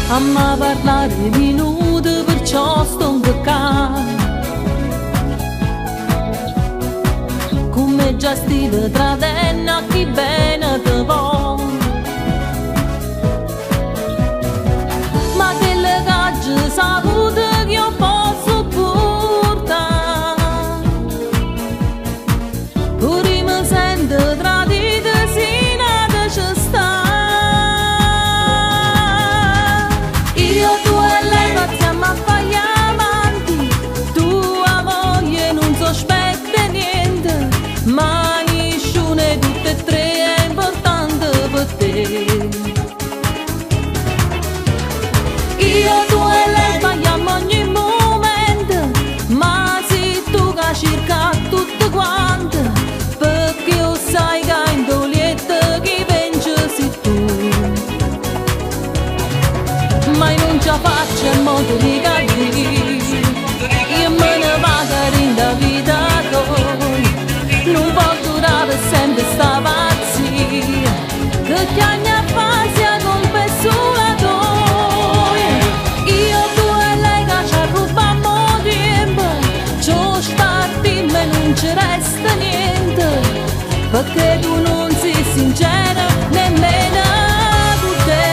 amma parlare minuti perciò sto un peccato. Come già stive tradendo a chi bene te vuole, ma che le cagge salute che io posso portare, pure mi sento tradita se nada ci sta. Io, tu e lei passiamo a fare avanti, tua moglie non sospetta niente, ma nessuna di tutte e tre è importante per te. Io, tu e lei sbagliamo ogni momento, ma sei tu che cerca tutto quanto, perché io sai che in dolietto chi vince sei tu. Ma non ce la faccio in modo di capire, io me ne vado in da vita tua. Non può durare sempre sta pazzia, che chiami a fase a colpa sulla tua. Io, tu e lei che ci rubiamo tempo, ciò starti me non ci resta niente, perché tu non sei sincera nemmeno con te.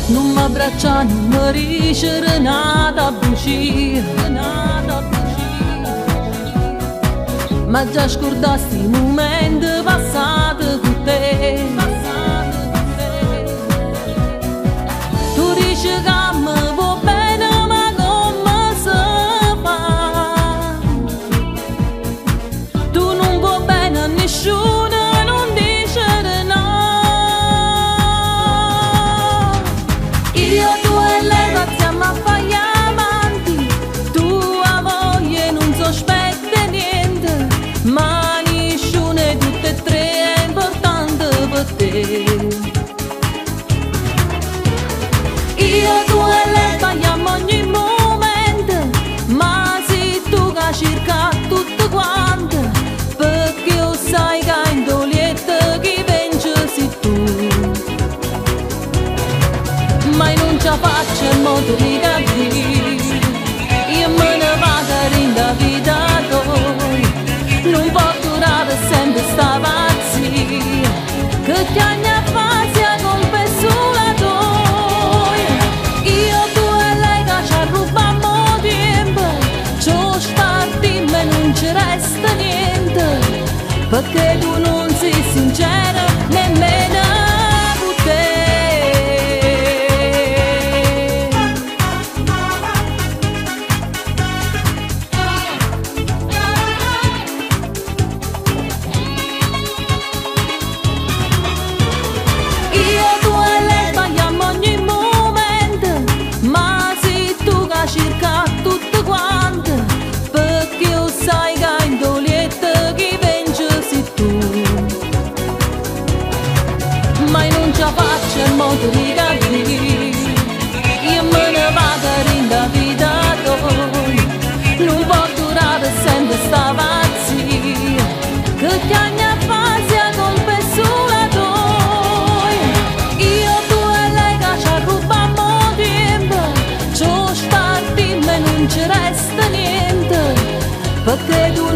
Non mi abbraccia, non mi dice nada bugia, ma già scordasti i momenti passati con te. Tu dici che mi va bene, ma come si fa? Tu non va bene a nessuno, non dici no. Io, tu e lei passiamo a fare avanti, tua moglie non sospetta niente, ma nessuna di tutte e tre è importante per te. Io, tu e lei sbagliamo ogni momento, ma sei tu che cerca tutto quanto, perché io sai che in dolietto chi vince sei tu. Ma non ce la faccio in modo di capire, io me ne vado in da vita tua. Non può durare sempre sta pazzia, che chiami a fase a colpa sulla tua. Io, tu e lei che ci rubiamo tempo, ciò starti me non ci resta niente, perché tu non sei sincera nemmeno con te. Io, tu e lei sbagliamo ogni momento, ma sei tu che cerca tutto quanto, perché io sai che in dolietto chi vince sei tu. Ma non ce la faccio in modo di capire, io me ne vado in da vita tua. Non può durare sempre sta pazzia, che chiami a fase a colpa sulla tua. Io, tu e lei che ci rubiamo tempo, ciò starti me non ci resta niente, perché tu